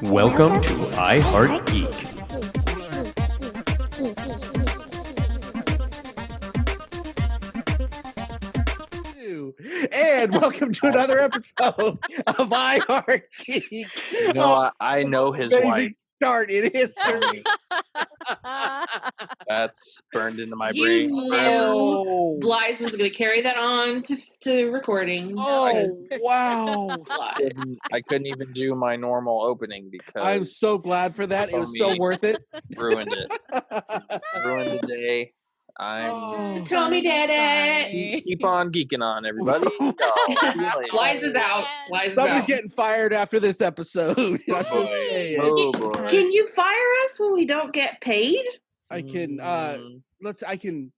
Welcome to I Heart Geek. And welcome to another episode of I Heart Geek. You know, I know his wife. Amazing start in history. That's burned into my You brain. knew Oh, Blythe was going to carry that on to recording. oh wow. Blythe. I couldn't even do my normal opening because I'm so glad for that. It was so worth it. ruined it. Ruined the day. Satomi did it. Keep on geeking on, everybody. Oh, Blythe is out. Blythe is Somebody's out. getting fired after this episode. I'm just boy. saying. Oh boy. Can you fire us when we don't get paid? I can I can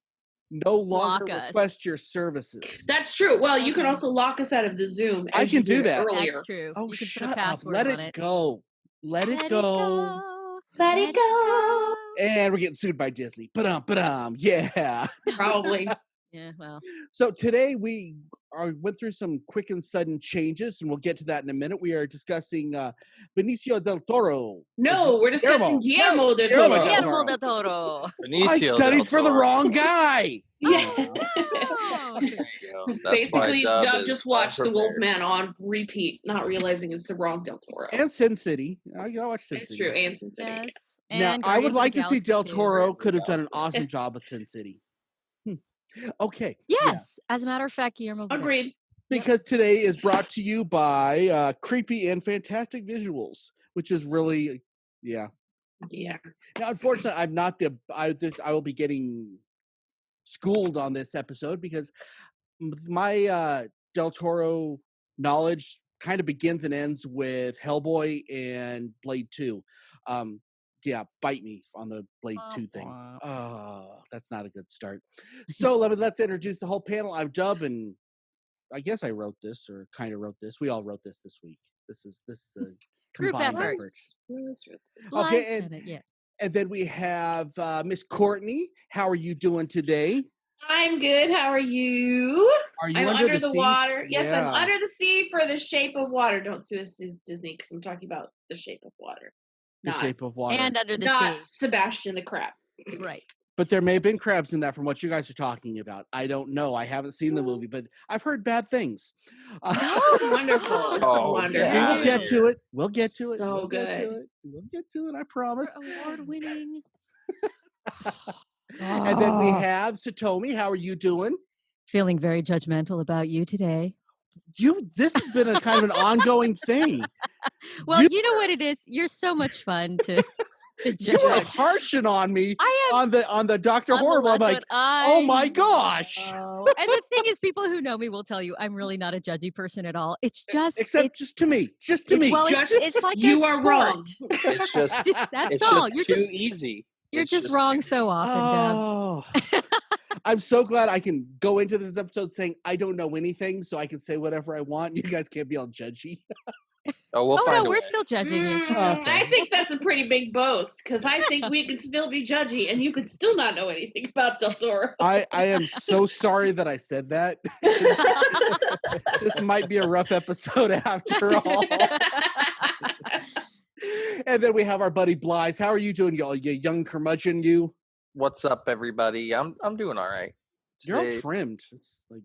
no longer Lock us. request your services. That's true. Well, you can also lock us out of the Zoom. I as can you do did that. earlier. That's true. Oh, You can put a shut up. password Let on it go. Let it go. Let it go. And we're getting sued by Disney. Ba-dum. Yeah. Probably. Yeah, well. So today we went through some quick and sudden changes, and we'll get to that in a minute. We are discussing Benicio del Toro. No, we're discussing Guillermo del Guillermo Toro. del Guillermo del Toro. I studied for the wrong guy. Yeah. Oh. There you go. That's why Basically, Dub is just watched The unprepared. Wolfman on repeat, not realizing it's the wrong Del Toro. And Sin City. I watch Sin It's City. true, and Sin City. Yes. Now, And I would Guardians like of to the see Del Galaxy Toro too. could have done an awesome job with Sin City. Okay. Yes. As a matter of fact, Guillermo. would. Agreed. Because today is brought to you by creepy and fantastic visuals, which is really, yeah. Yeah. Now, unfortunately, I'm not I will be getting schooled on this episode because my Del Toro knowledge kind of begins and ends with Hellboy and Blade 2. Yeah, bite me on the Blade 2 thing. Oh, that's not a good start. So let's introduce the whole panel. I'm Dub, and I guess I wrote this, or kind of wrote this. We all wrote this week. This is a Group combined effort. effort. Okay, and- yeah. And then we have Miss Courtney. How are you doing today? I'm good. How are you? Are you I'm under the sea? water. Yes, Yeah. I'm under the sea for The Shape of Water. Don't sue us, Disney, because I'm talking about The Shape of Water. The Not, Shape of Water. And under the not sea. Sebastian the Crab. Right. But there may have been crabs in that from what you guys are talking about. I don't know. I haven't seen the movie, but I've heard bad things. It's wonderful. It's Oh, wonderful. yeah. We'll get to it. We'll get to it. So We'll good. Get to it. We'll get to it. I promise. Award winning. And then we have Satomi. How are you doing? Feeling very judgmental about you today. This has been a kind of an ongoing thing. Well, You- you know what it is? You're so much fun to You judge. were harshing on me I am on the Dr. on the Horrible. I'm less like, what I oh my gosh. know. And the thing is, people who know me will tell you I'm really not a judgy person at all. It's just Except just to me. Just to me. well, Just- it's like you a are sport. wrong. It's just That's it's all. just You're too just easy. you're It's just just wrong too so often, Deb. Oh, I'm so glad I can go into this episode saying I don't know anything, so I can say whatever I want. You guys can't be all judgy. Oh, we'll Oh find no, a we're way. still judging you. Okay. I think that's a pretty big boast because I think we can still be judgy and you could still not know anything about Del Toro. I am so sorry that I said that. This might be a rough episode after all. And then we have our buddy Blythe. How are you doing, y'all? You young curmudgeon, you? What's up, everybody? I'm doing all right. You're all Today- trimmed. It's like,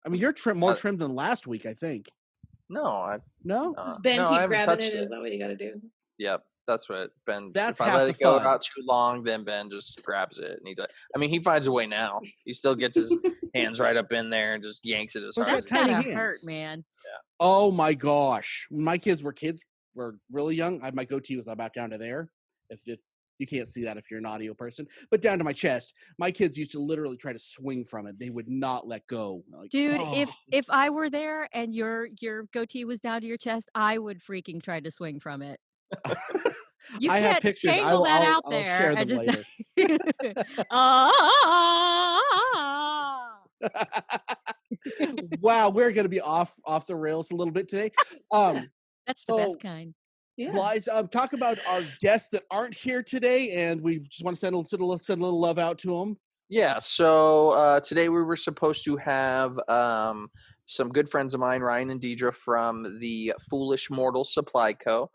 I mean, you're more trimmed than last week, I think. No, I No? Does Ben no, I keep haven't grabbing touched it? Is that what you got to do? Yep, that's what Ben. That's if I half let the it go fun. out too long, then Ben just grabs it, and he does. I mean, he finds a way now. He still gets his hands right up in there and just yanks it as Well, hard that's as That's he tiny gotta hands. hurt, man. Oh my gosh. When my kids were really young, my goatee was about down to there. If you can't see that if you're an audio person, but down to my chest. My kids used to literally try to swing from it. They would not let go. Like, Dude, oh. if I were there and your goatee was down to your chest, I would freaking try to swing from it. You I have can't pictures. tangle that out I'll there. share and them just later. Wow, we're going to be off the rails a little bit today. That's the So- best kind. Yeah. Blythe, talk about our guests that aren't here today, and we just want to send a little love out to them. Yeah, so today we were supposed to have some good friends of mine, Ryan and Deidre from the Foolish Mortal Supply Co.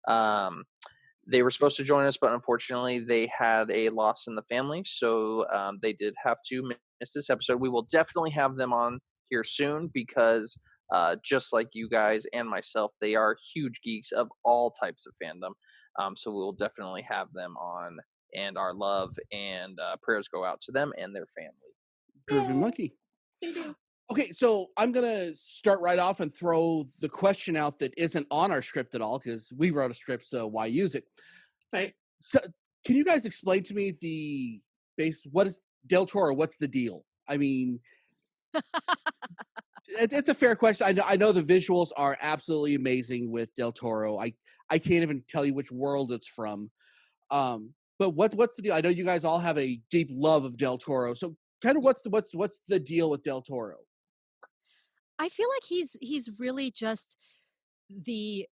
They were supposed to join us, but unfortunately they had a loss in the family, so they did have to miss this episode. We will definitely have them on here soon because just like you guys and myself, they are huge geeks of all types of fandom. So we will definitely have them on, and our love and prayers go out to them and their family. Groovy Monkey. Okay, so I'm gonna start right off and throw the question out that isn't on our script at all because we wrote a script, so why use it? Right. So, can you guys explain to me what is Del Toro? What's the deal? I mean, it's a fair question. I know the visuals are absolutely amazing with Del Toro. I can't even tell you which world it's from. But what's the deal? I know you guys all have a deep love of Del Toro. So kind of what's the deal with Del Toro? I feel like he's really just the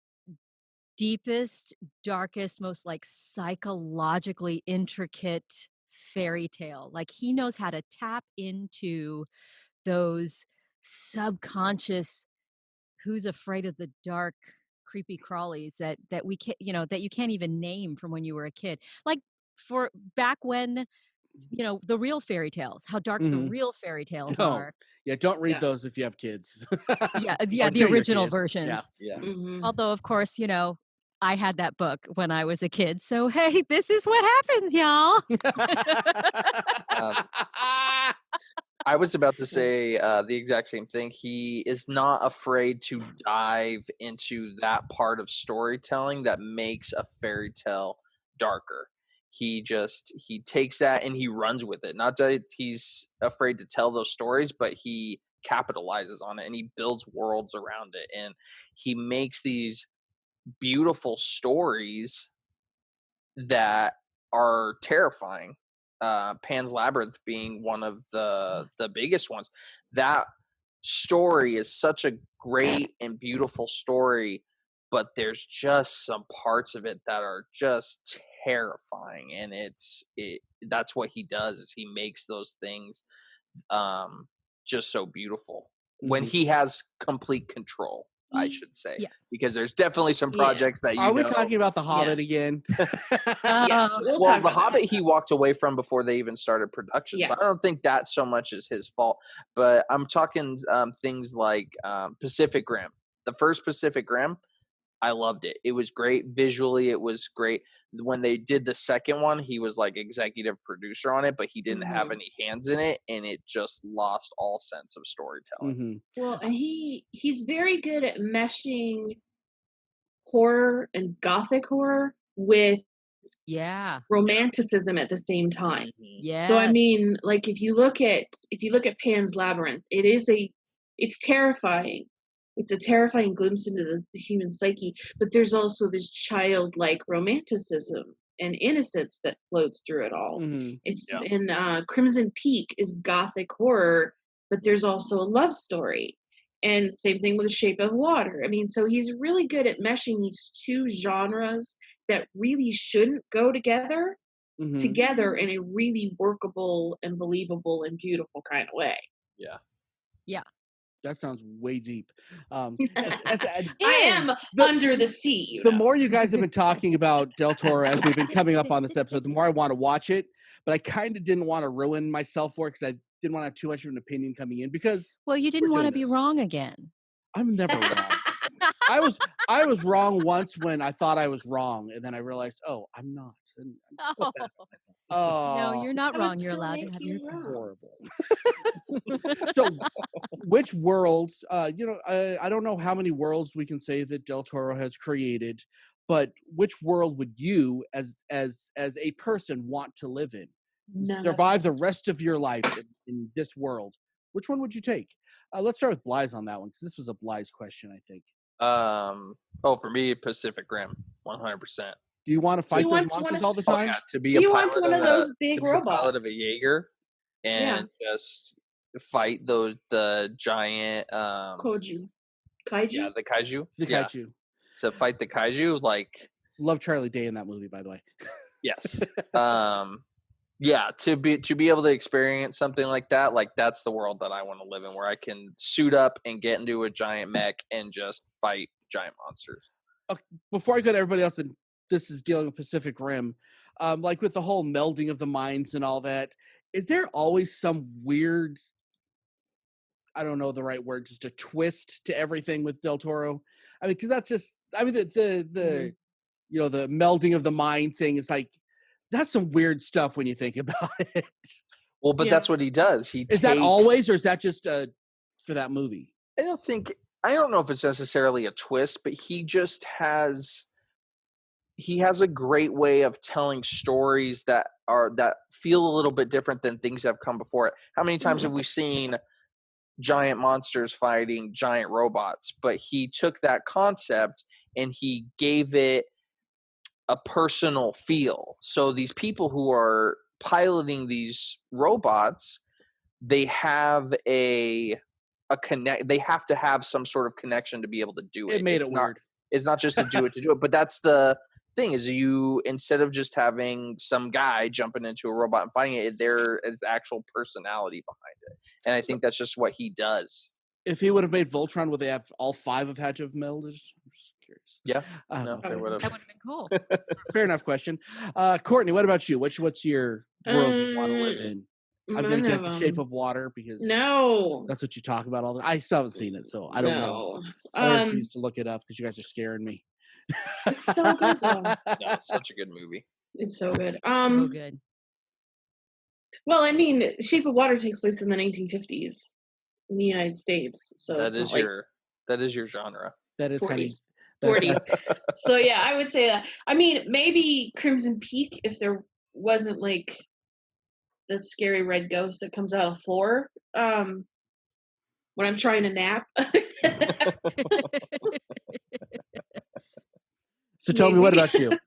deepest, darkest, most like psychologically intricate fairy tale. Like he knows how to tap into those subconscious who's afraid of the dark creepy crawlies that we can't, that you can't even name from when you were a kid. Like for back when, the real fairy tales, how dark the real fairy tales No. are. Yeah, don't read Yeah. those if you have kids. Yeah, Or the to your original kids. versions. Yeah. Mhm. Although, of course, I had that book when I was a kid. So, hey, this is what happens, y'all. I was about to say the exact same thing. He is not afraid to dive into that part of storytelling that makes a fairy tale darker. He takes that and he runs with it. Not that he's afraid to tell those stories, but he capitalizes on it and he builds worlds around it. And he makes these beautiful stories that are terrifying. Pan's Labyrinth being one of the biggest ones. That story is such a great and beautiful story, but there's just some parts of it that are just terrifying, and that's what he does is he makes those things just so beautiful when he has complete control, I should say. Yeah. Because there's definitely some projects that Are we talking about The Hobbit again? Yeah, we'll well, talk The about Hobbit that. he walked away from before they even started production, so Yeah. I don't think that so much is his fault. But I'm talking things like Pacific Rim. The first Pacific Rim, I loved it. It was great visually. It was great. When they did the second one, he was like executive producer on it, but he didn't have any hands in it, and it just lost all sense of storytelling. Well, and he's very good at meshing horror and gothic horror with Yeah. romanticism at the same time. Yes. So I mean, like if you look at Pan's Labyrinth, it's terrifying. It's a terrifying glimpse into the human psyche, but there's also this childlike romanticism and innocence that floats through it all. It's in Crimson Peak is gothic horror, but there's also a love story. And same thing with The Shape of Water. I mean, so he's really good at meshing these two genres that really shouldn't go together in a really workable and believable and beautiful kind of way. Yeah. Yeah. That sounds way deep. I am under the sea. The more you guys have been talking about Del Toro as we've been coming up on this episode, the more I want to watch it. But I kind of didn't want to ruin myself for it because I didn't want to have too much of an opinion coming in because well, you didn't want to be wrong again. I'm never wrong. I was wrong once when I thought I was wrong, and then I realized, oh, I'm not. And I felt bad about myself. Oh, no, you're not That wrong. would You're still allowed to make have you your wrong. horrible. So, which worlds? I don't know how many worlds we can say that Del Toro has created, but which world would you, as a person, want to live in? None Survive the rest of your life in this world. Which one would you take? Let's start with Bly's on that one because this was a Bly's question, I think. For me, Pacific Rim, 100%. Do you want to fight He those wants one monsters of- all the time? To be He a wants pilot one of those to big be a pilot of a robots. Jaeger and just fight the giant Kaiju. yeah, the kaiju. The kaiju. To fight the kaiju, like Love Charlie Day in that movie, by the way. yes. To be able to experience something like that, like that's the world that I want to live in, where I can suit up and get into a giant mech and just fight giant monsters. before I go to everybody else, and this is dealing with Pacific Rim, like with the whole melding of the minds and all that, is there always some weird, I don't know the right word, just a twist to everything with Del Toro? I mean, because that's just, I mean, the you know, the melding of the mind thing is like, that's some weird stuff when you think about it. Well, but Yeah. that's what he does. He Is that always, or is that just for that movie? I don't know if it's necessarily a twist, but he has a great way of telling stories that feel a little bit different than things that have come before it. How many times have we seen giant monsters fighting giant robots? But he took that concept and he gave it a personal feel. So these people who are piloting these robots, they have they have to have some sort of connection to be able to do it. It made it weird. It's not just to do it, but that's the thing, is you, instead of just having some guy jumping into a robot and fighting it, there is actual personality behind it. And I think that's just what he does. If he would have made Voltron, would they have all 5 have had to have melded? I'm just curious. Yeah. No, They would have. That would have been cool. fair enough question. Courtney, what about you? What's your world you want to live in? I'm going to guess The Shape of Water, because No. that's what you talk about all the time. I still haven't seen it, so I don't know. I refuse to look it up because you guys are scaring me. It's so good though. No, it's such a good movie. It's so good. So good. Well, I mean, Shape of Water takes place in the 1950s in the United States, so That it's is not your genre. That is kind of 40s. So yeah, I would say that. I mean, maybe Crimson Peak if there wasn't like the scary red ghost that comes out of the floor when I'm trying to nap. So tell me, what about you?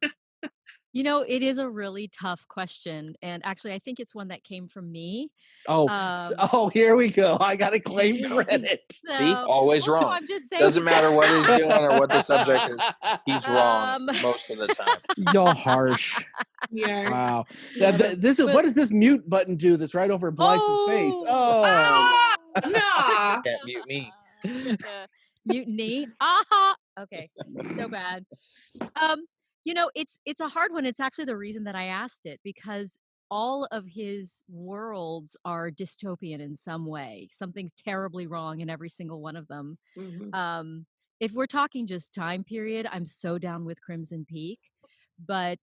You know, it is a really tough question, and actually, I think it's one that came from me. Oh, here we go. I got to claim credit. See, always well, no, wrong. I'm just saying. Doesn't matter what he's doing or what the subject is. He's wrong most of the time. You're harsh. Yeah. Wow. Yeah, This is, what does this mute button do that's right over Blythe's face? Oh. Nah. Can't mute me. Mutiny. Aha. Okay. So bad. You know, it's a hard one. It's actually the reason that I asked it, because all of his worlds are dystopian in some way. Something's terribly wrong in every single one of them. Mhm. If we're talking just time period, I'm so down with Crimson Peak. But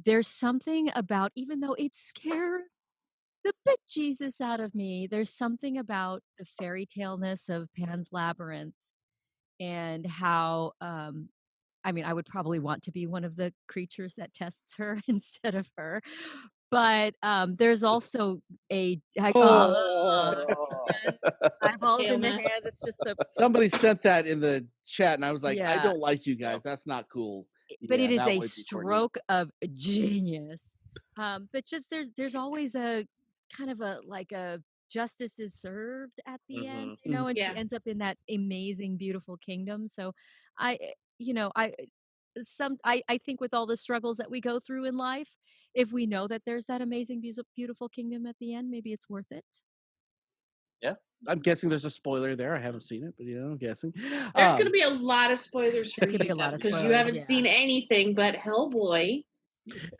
there's something about, even though it scares the bejesus out of me, there's something about the fairy tale-ness of Pan's Labyrinth, and how I mean, I would probably want to be one of the creatures that tests her instead of her. But there's also eyeballs in the Damn it. hands. It's just the Somebody sent that in the chat, and I was like, I Yeah. don't like you guys. That's not cool. but Yeah, it is that a would be Courtney. stroke of genius. But just there's always a kind of a justice is served at the end, you know, and Yeah. she ends up in that amazing, beautiful kingdom. So I, you know, I think with all the struggles that we go through in life, if we know that there's that amazing, beautiful kingdom at the end, maybe it's worth it. I'm guessing there's a spoiler there. I haven't seen it, but I'm guessing. There's going to be a lot of spoilers for There's gonna be you a lot of because you spoilers, haven't yeah. seen anything but Hellboy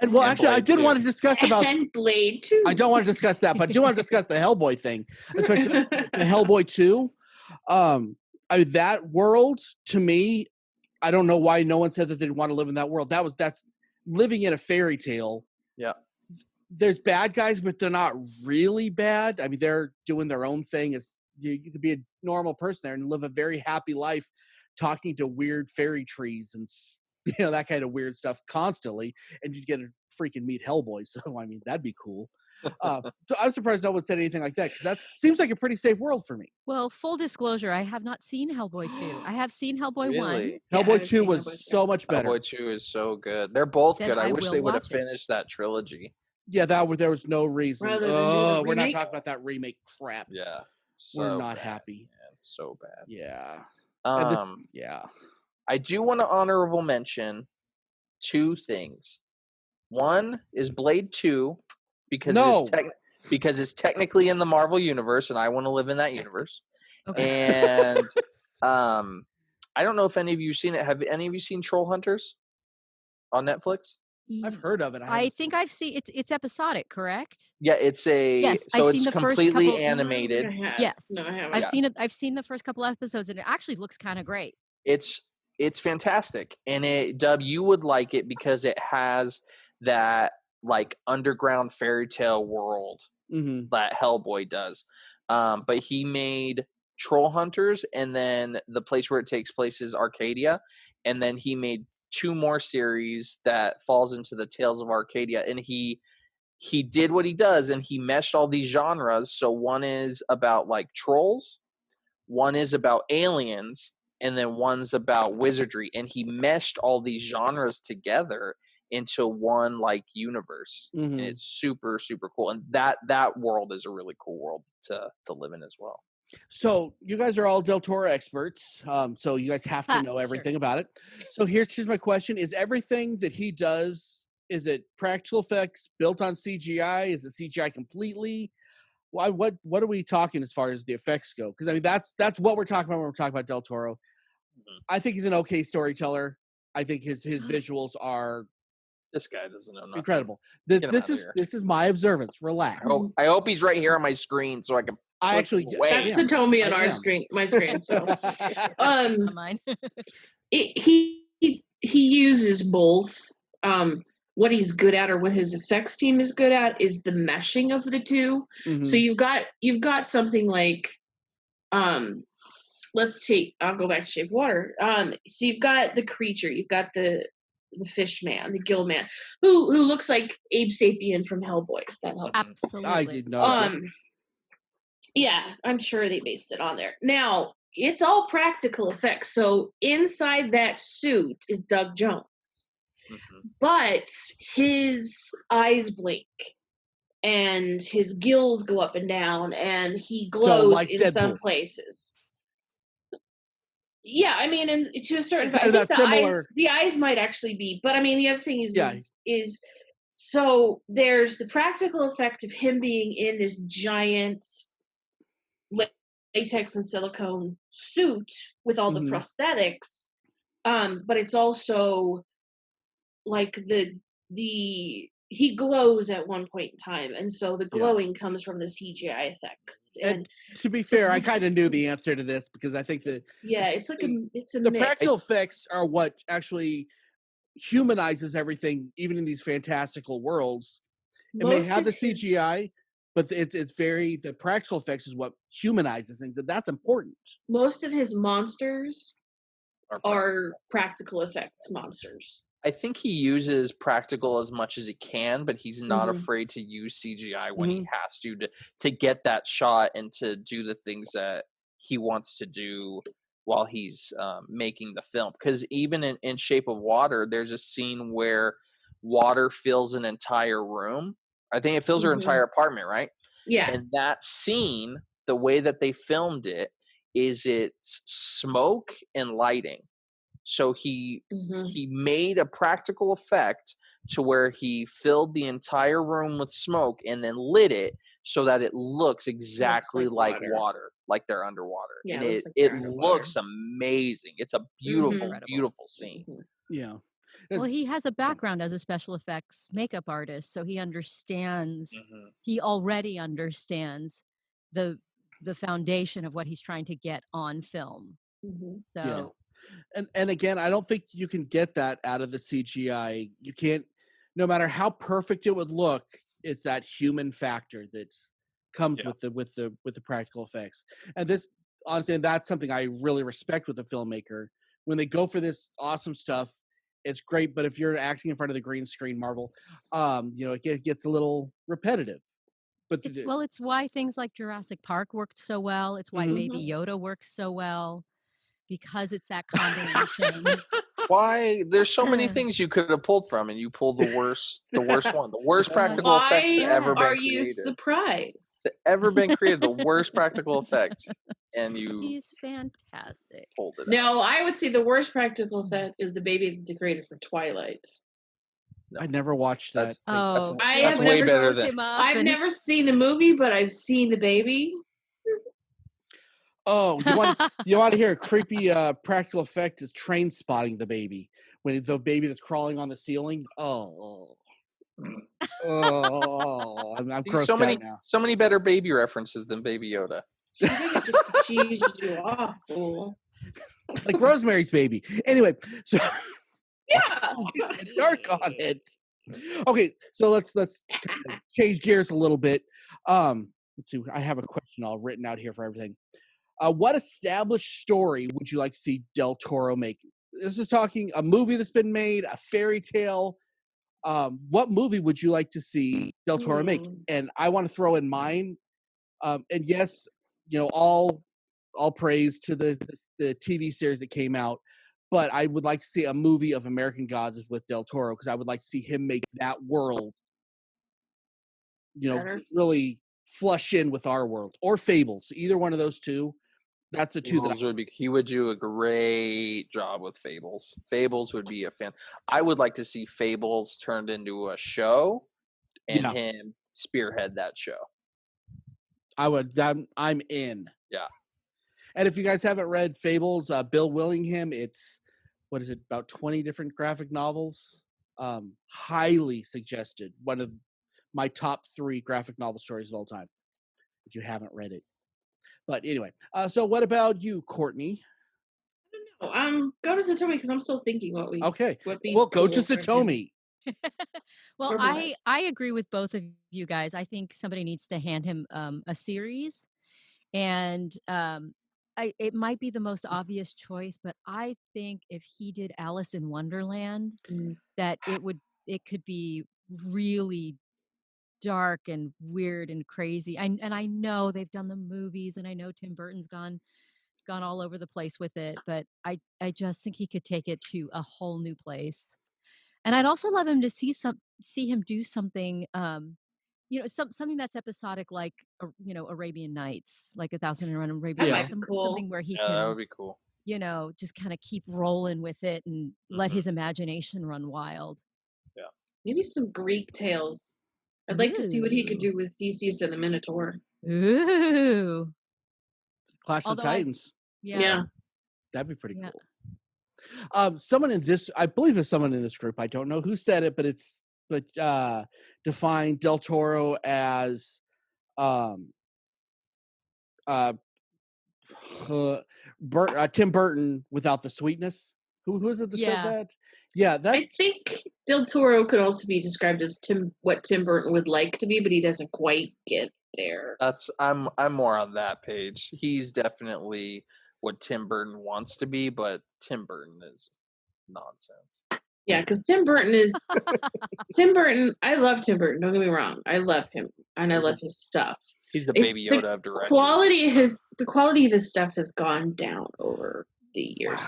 And well, And actually, I Blade did 2. want to discuss about. and Blade 2. I don't want to discuss that, but I do want to discuss the Hellboy thing, especially the Hellboy 2. That world, to me, I don't know why no one said that they'd want to live in that world. That's living in a fairy tale. Yeah. There's bad guys, but they're not really bad. I mean, they're doing their own thing. You could be a normal person there and live a very happy life, talking to weird fairy trees and that kind of weird stuff constantly, and you'd get to freaking meet Hellboy. So I mean, that'd be cool. So I'm surprised no one said anything like that, because that seems like a pretty safe world for me. Well, full disclosure, I have not seen Hellboy 2. I have seen Hellboy 1. Really? Yeah, Hellboy I've 2 seen was Hellboy 2. so much better. Hellboy 2 is so good. They're both Then good. I I wish will they would have watch it. finished that trilogy. Yeah, there was no reason. Rather than do the Oh, we're not remake? talking about that remake crap. Yeah. We're So not bad, happy. man. So bad. Yeah. And yeah. I do want to honorable mention 2 things. One is Blade 2, because No. because it's technically in the Marvel universe, and I want to live in that universe. Okay. And I I don't know if any of you seen it. Have any of you seen Troll Hunters on Netflix? I've heard of it. I think I've seen it's episodic, correct? Yeah, it's Yes, so I've it's seen the first completely couple. I animated. don't think I have. Yes. No, I haven't. I've seen it. I've seen the first couple episodes, and it actually looks kind of great. It's fantastic, and Dub, you would like it because it has that like underground fairy tale world that Hellboy does. But he made Troll Hunters, and then the place where it takes place is Arcadia, and then he made 2 more series that falls into the Tales of Arcadia, and he did what he does, and he meshed all these genres. So one is about like trolls, one is about aliens, and then one's about wizardry, and he meshed all these genres together into one like universe. And it's super, super cool, and that world is a really cool world to live in as well. So you guys are all Del Toro experts, so you guys have to know everything about it. So here's my question: is everything that he does, is it practical effects built on CGI? Is it CGI completely? Why? What are we talking as far as the effects go? Because I mean, that's what we're talking about when we're talking about Del Toro. I think he's an okay storyteller. I think his visuals are. This guy doesn't know nothing. Incredible. This is my observance. Relax. I hope he's right here on my screen so I can. I actually that's Satomi on our screen, my screen. So, mine. He uses both. What he's good at, or what his effects team is good at, is the meshing of the two. So you've got something like, I'll go back to Shape of Water. So you've got the creature, you've got the fish man, the gill man, who looks like Abe Sapien from Hellboy, if that helps. Absolutely. I did not. Yeah, I'm sure they based it on there. Now, it's all practical effects. So inside that suit is Doug Jones. But his eyes blink and his gills go up and down and he glows like in Deadpool. some places. Yeah, I mean, and to a certain kind I think the eyes might actually be, but I mean, the other thing is so there's the practical effect of him being in this giant latex and silicone suit with all the prosthetics, but it's also like he glows at one point in time, and so the glowing comes from the CGI effects. And to be fair, I kind of knew the answer to this because I think that it's like the mix. practical effects are what actually humanizes everything, even in these fantastical worlds. It may have the CGI, but it's very the practical effects is what humanizes things, and that's important. Most of his monsters are practical effects monsters. I think he uses practical as much as he can, but he's not afraid to use CGI when he has to get that shot and to do the things that he wants to do while he's making the film. Because even in Shape of Water, there's a scene where water fills an entire room. I think it fills her entire apartment, right? Yeah. And that scene, the way that they filmed it, is it's smoke and lighting. So he made a practical effect to where he filled the entire room with smoke and then lit it so that it looks exactly like water, like they're underwater. Yeah, and it looks amazing. It's a beautiful, beautiful scene. Yeah. Well, he has a background as a special effects makeup artist, so he understands. He already understands the foundation of what he's trying to get on film. So. And again, I don't think you can get that out of the CGI. You can't, no matter how perfect it would look, it's that human factor that comes with the practical effects. And this, honestly, and that's something I really respect with a filmmaker. When they go for this awesome stuff, it's great. But if you're acting in front of the green screen, Marvel, it gets a little repetitive. But it's why things like Jurassic Park worked so well. It's why Baby Yoda works so well. Because it's that combination. Why? There's so many things you could have pulled from, and you pulled the worst one. The worst practical effects ever been created. Why are you surprised? Ever been created, the worst practical effects, and he's fantastic. Pulled it No, I would say the worst practical effect is the baby they created for Twilight. No. I never watched that. That's way better than. I've never seen the movie, but I've seen the baby. Oh, you want to hear a creepy practical effect is Train Spotting the baby when the baby that's crawling on the ceiling. Oh, I'm See, grossed out now. so many better baby references than Baby Yoda. She did it just to cheese you off, fool. Like Rosemary's Baby. Anyway, so Yeah. dark on it. Okay, so let's kind of change gears a little bit. Let's see. I have a question all written out here for everything. What established story would you like to see Del Toro make? This is talking a movie that's been made, a fairy tale. What movie would you like to see Del Toro make? And I want to throw in mine. And yes, all praise to the TV series that came out, but I would like to see a movie of American Gods with Del Toro because I would like to see him make that world, Better. really flush in with our world, or Fables. Either one of those two. That's the two He would do a great job with Fables. Fables would be a fan. I would like to see Fables turned into a show and him spearhead that show. I'm in. Yeah. And if you guys haven't read Fables, Bill Willingham, it's about 20 different graphic novels. Highly suggested. One of my top 3 graphic novel stories of all time. If you haven't read it. But anyway, so what about you, Courtney? I don't know. Go to Satomi because I'm still thinking what we. Okay. Go to Satomi. Well, I agree with both of you guys. I think somebody needs to hand him a series, and it might be the most obvious choice, but I think if he did Alice in Wonderland, that it could be really dark and weird and crazy. And I know they've done the movies, and I know Tim Burton's gone all over the place with it, but I just think he could take it to a whole new place. And I'd also love him to see him do something, something that's episodic, like Arabian Nights, like 1,001 Arabian Nights, something where he can. That would be cool. Just kind of keep rolling with it and let his imagination run wild. Yeah, maybe some Greek tales. I'd like to see what he could do with Theseus and the Minotaur. Ooh, Clash of the Titans. Yeah, that'd be pretty cool. Someone in this, I believe it's someone in this group. I don't know who said it, but defined Del Toro as Tim Burton without the sweetness. Who is it that said that? Yeah, I think Del Toro could also be described as what Tim Burton would like to be, but he doesn't quite get there. I'm more on that page. He's definitely what Tim Burton wants to be, but Tim Burton is nonsense. Yeah, because Tim Burton. I love Tim Burton. Don't get me wrong. I love him, and I love his stuff. He's the Baby Yoda of directors. The quality of his stuff has gone down over the years.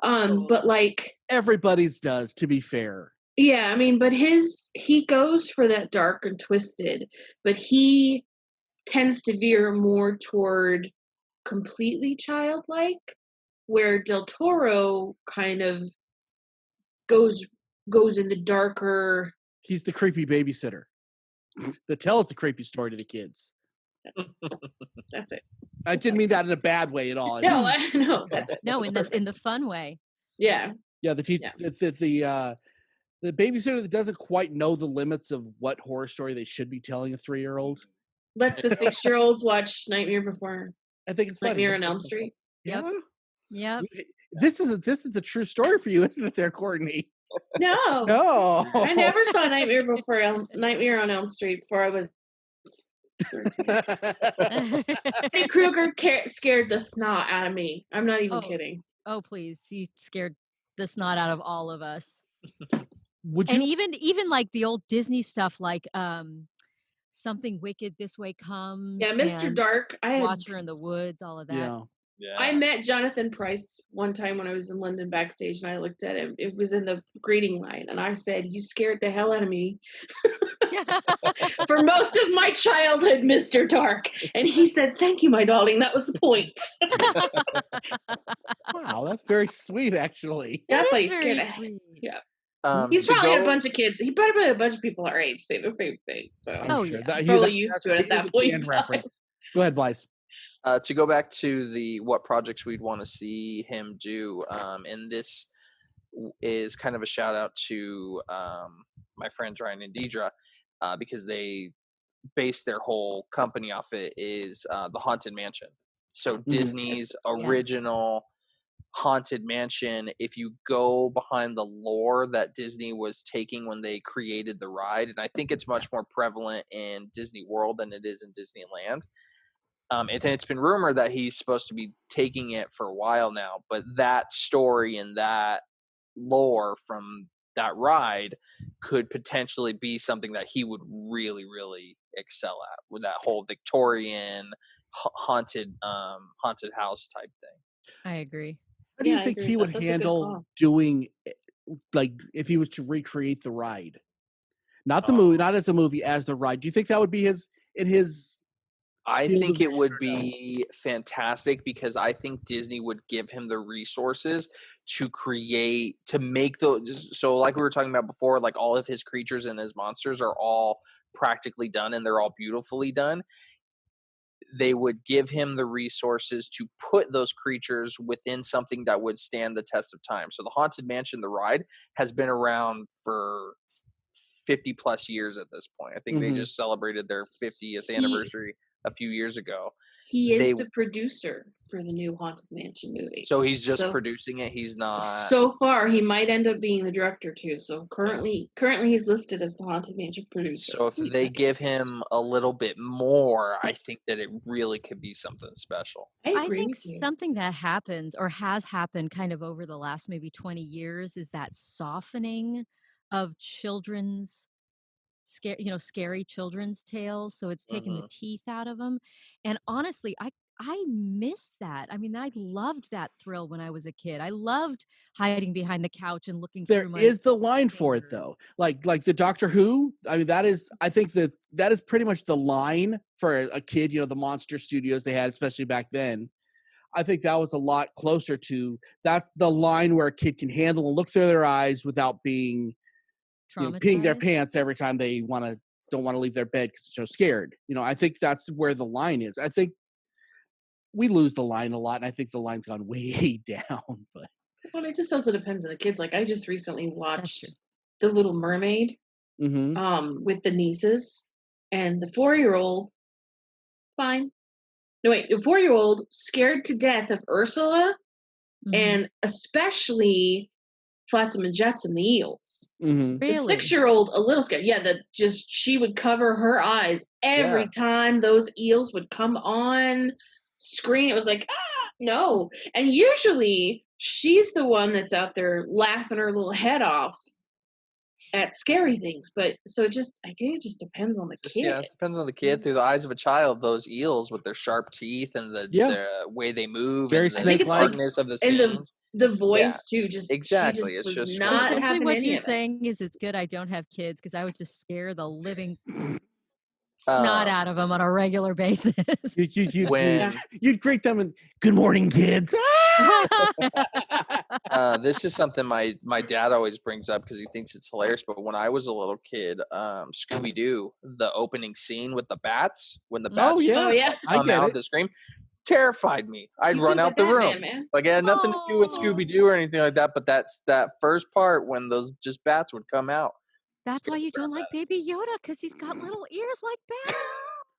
Wow. But like everybody's does, to be fair. Yeah, I mean, but he goes for that dark and twisted, but he tends to veer more toward completely childlike, where Del Toro kind of goes in the darker. He's the creepy babysitter that tells the creepy story to the kids. That's it. I didn't mean that in a bad way at all. No, that's it. No, in the fun way. Yeah. Yeah, the babysitter that doesn't quite know the limits of what horror story they should be telling a 3-year-old. Let the 6-year-olds watch Nightmare Before. I think it's funny. Nightmare on Elm Street. Yep. This is a true story for you, isn't it, there, Courtney? No. I never saw Nightmare on Elm Street before I was. Freddy Krueger scared the snot out of me. I'm not even kidding. Oh, please. He scared the snot out of all of us. Would you? And even like the old Disney stuff, like Something Wicked This Way Comes. Yeah, Mr. Dark. Watcher in the Woods, all of that. Yeah. I met Jonathan Pryce one time when I was in London backstage, and I looked at him. It was in the greeting line, and I said, "You scared the hell out of me for most of my childhood, Mr. Dark." And he said, "Thank you, my darling. That was the point." Wow, that's very sweet, actually. Yeah, but he scared the hell. Yeah. He's probably had a bunch of kids. He probably had a bunch of people our age say the same thing. So Sure. he's probably used to it at that point. Reference. Go ahead, Blythe. To go back to what projects we'd want to see him do, and this is kind of a shout out to my friends Ryan and Deidre, because they base their whole company off it, is the Haunted Mansion. So Disney's original Haunted Mansion, if you go behind the lore that Disney was taking when they created the ride, and I think it's much more prevalent in Disney World than it is in Disneyland. It's been rumored that he's supposed to be taking it for a while now, but that story and that lore from that ride could potentially be something that he would really, really excel at, with that whole Victorian haunted house type thing. I agree. How do you I think agree he with would that. That's a good handle call. doing, like, if he was to recreate the ride? Not the movie, not as a movie, as the ride. Do you think that would be in his I field think of it vision would or no? be fantastic, because I think Disney would give him the resources to make those. So like we were talking about before, like all of his creatures and his monsters are all practically done and they're all beautifully done. They would give him the resources to put those creatures within something that would stand the test of time. So the Haunted Mansion, the ride, has been around for 50 plus years at this point. I think they just celebrated their 50th anniversary a few years ago. He is the producer for the new Haunted Mansion movie. So he's just producing it. He's not. So far, he might end up being the director too. So currently he's listed as the Haunted Mansion producer. So if they give him a little bit more, I think that it really could be something special. I think something that happens or has happened kind of over the last maybe 20 years is that softening of children's scary children's tales. So it's taken the teeth out of them. And honestly, I miss that. I mean, I loved that thrill when I was a kid. I loved hiding behind the couch and looking There through my is the line for it, though. Like the Doctor Who. I mean, I think that is pretty much the line for a kid. The Monster Studios they had, especially back then. I think that was a lot closer to, that's the line where a kid can handle and look through their eyes without being peeing their traumatized. pants every time they don't want to leave their bed because they're so scared. I think that's where the line is. I think we lose the line a lot, and I think the line's gone way down. But it just also depends on the kids. Like I just recently watched The Little Mermaid with the nieces, and the 4-year-old, fine. No, wait, the 4-year-old scared to death of Ursula, and especially Flotsam and Jetsam, the eels. Really? The 6-year-old, a little scared. Yeah, she would cover her eyes every time those eels would come on screen. It was like, no. And usually she's the one that's out there laughing her little head off at scary things. But so I think it just depends on the kid. Yeah, it depends on the kid. Through the eyes of a child, those eels with their sharp teeth and the way they move, very and the darkness of the scenes. And the voice too, exactly. She It's was just not Essentially having what any you're of it. saying is it's good I don't have kids because I would just scare the living snot out of them on a regular basis. You'd greet them and good morning, kids. This is something my dad always brings up because he thinks it's hilarious. But when I was a little kid, Scooby Doo, the opening scene with the bats, when the bats come out of the screen, terrified me. I'd run out the room. Man. Like it had nothing to do with Scooby Doo or anything like that. But that first part when those just bats would come out. That's why you don't like Baby Yoda, because he's got little ears like bats.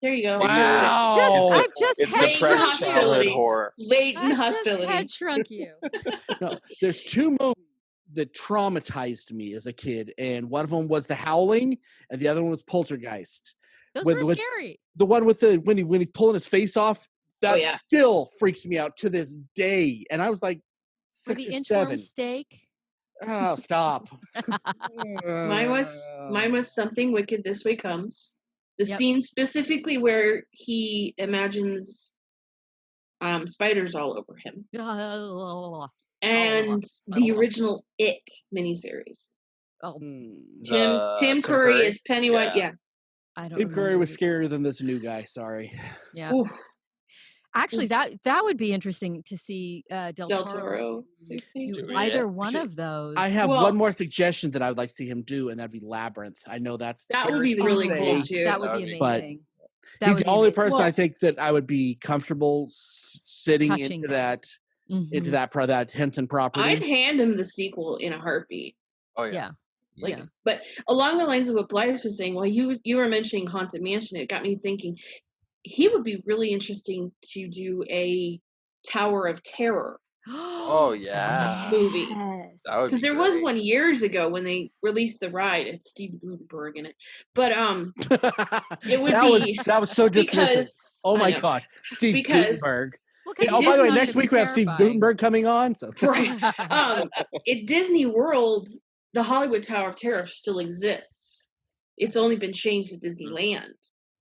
There you go. Wow. I've just it's suppressed childhood horror. Latent hostility. Just head shrunk you. No, there's 2 movies that traumatized me as a kid, and one of them was The Howling, and the other one was Poltergeist. Those were scary. The one with when he's pulling his face off, that still freaks me out to this day. And I was like 6 or 7. Steak. Oh, stop. Mine was Something Wicked This Way Comes. The scene specifically where he imagines spiders all over him. And the original It miniseries. Oh. Tim Curry is Pennywise. Yeah. I don't Tim Curry was scarier than this new guy. Sorry. Yeah. Oof. Actually, that would be interesting to see Del Toro do either one of those. I have one more suggestion that I would like to see him do, and that'd be Labyrinth. I know that would be really cool too. That would be amazing. That He's would the be only amazing. person I Well, think that I would be comfortable sitting touching into that. that Henson property. I'd hand him the sequel in a heartbeat. Oh yeah. Yeah. Like, Yeah. but along the lines of what Blythe was saying, while you were mentioning Haunted Mansion, it got me thinking he would be really interesting to do a Tower of Terror Oh yeah. movie. Yes. That would Because be there was great. one years ago when they released the ride. It's Steve Gutenberg in it, but it would be that was so dismissive. because Oh I my know, God, Steve because Gutenberg. Well, Hey, because oh, by the way, Disney- next week we have Steve Gutenberg coming on. So right. At Disney World, the Hollywood Tower of Terror still exists. It's only been changed to Disneyland.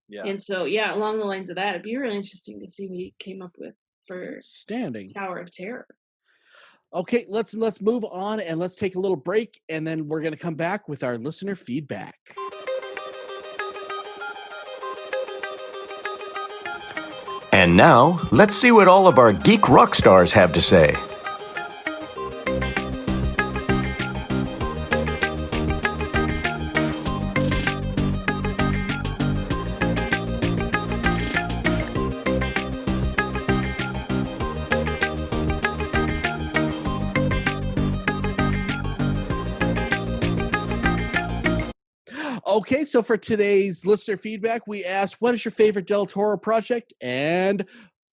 Yeah. And so, yeah, along the lines of that, it'd be really interesting to see what he came up with for standing. Tower of Terror. Okay, let's move on and let's take a little break, and then we're going to come back with our listener feedback. And now, let's see what all of our geek rock stars have to say. Okay, so for today's listener feedback, we asked, what is your favorite Del Toro project and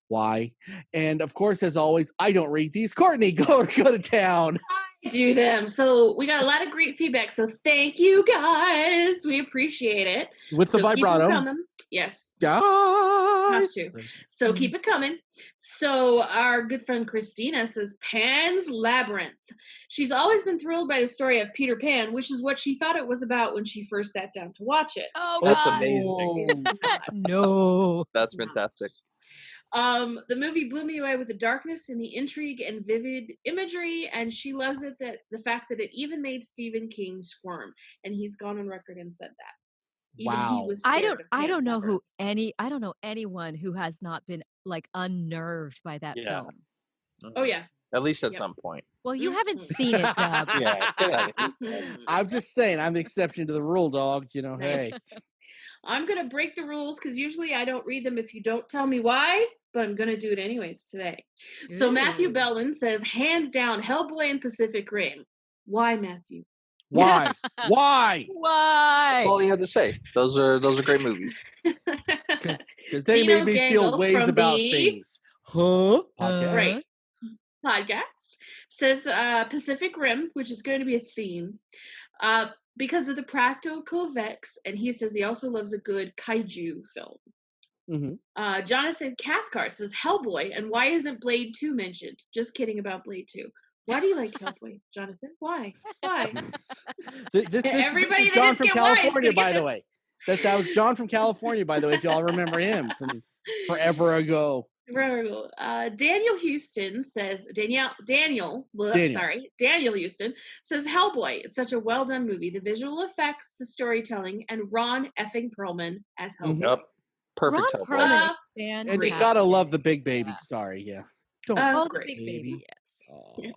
why? And of course, as always, I don't read these. Courtney, go to town. I do them. So we got a lot of great feedback. So thank you guys. We appreciate it. With the So keep vibrato. them coming. Yes. Guys. Have to. So keep it coming. So our good friend Christina says Pan's Labyrinth. She's always been thrilled by the story of Peter Pan, which is what she thought it was about when she first sat down to watch it. Oh, That's God. amazing. It's not. No. That's It's not. fantastic. The movie blew me away with the darkness and the intrigue and vivid imagery, and she loves it that the fact that it even made Stephen King squirm, and he's gone on record and said that. Even he Wow. was I scared of don't Pan's know Labyrinth. I don't know anyone who has not been like unnerved by that Yeah. film. Oh yeah. At least at Yep. some point. Well, you haven't Mhm. seen it, Dub. Yeah. Get out of here. Mhm. I'm just saying, I'm the exception to the rule, dog. You know, Nice. hey. I'm gonna break the rules because usually I don't read them if you don't tell me why, but I'm gonna do it anyways today. So Matthew Ooh. Bellin says, hands down, Hellboy and Pacific Rim. Why, Matthew? Why? Why? Why? That's all you had to say. Those are great movies. Because they Dino made me feel Gangle ways from about the- things. Huh? Podcast. Right. Podcast says Pacific Rim, which is going to be a theme, because of the practical effects, and he says he also loves a good kaiju film. Mm-hmm. Jonathan Cathcart says Hellboy, and why isn't Blade 2 mentioned? Just kidding about Blade 2. Why do you like Hellboy, Jonathan? Why? Why? This Everybody is that John didn't from get why is California, gonna get by the this. way. That was John from California, by the way, if y'all remember him from forever ago. Daniel Houston says Daniel Houston says Hellboy. It's such a well done movie. The visual effects, the storytelling, and Ron effing Perlman as Hellboy. Mhm. Yep. Perfect. Ron Hellboy. Perlman is And you fantastic. gotta love the big baby. Yeah. Sorry, yeah. Don't Oh, the Great. big baby, baby. yes. Aw.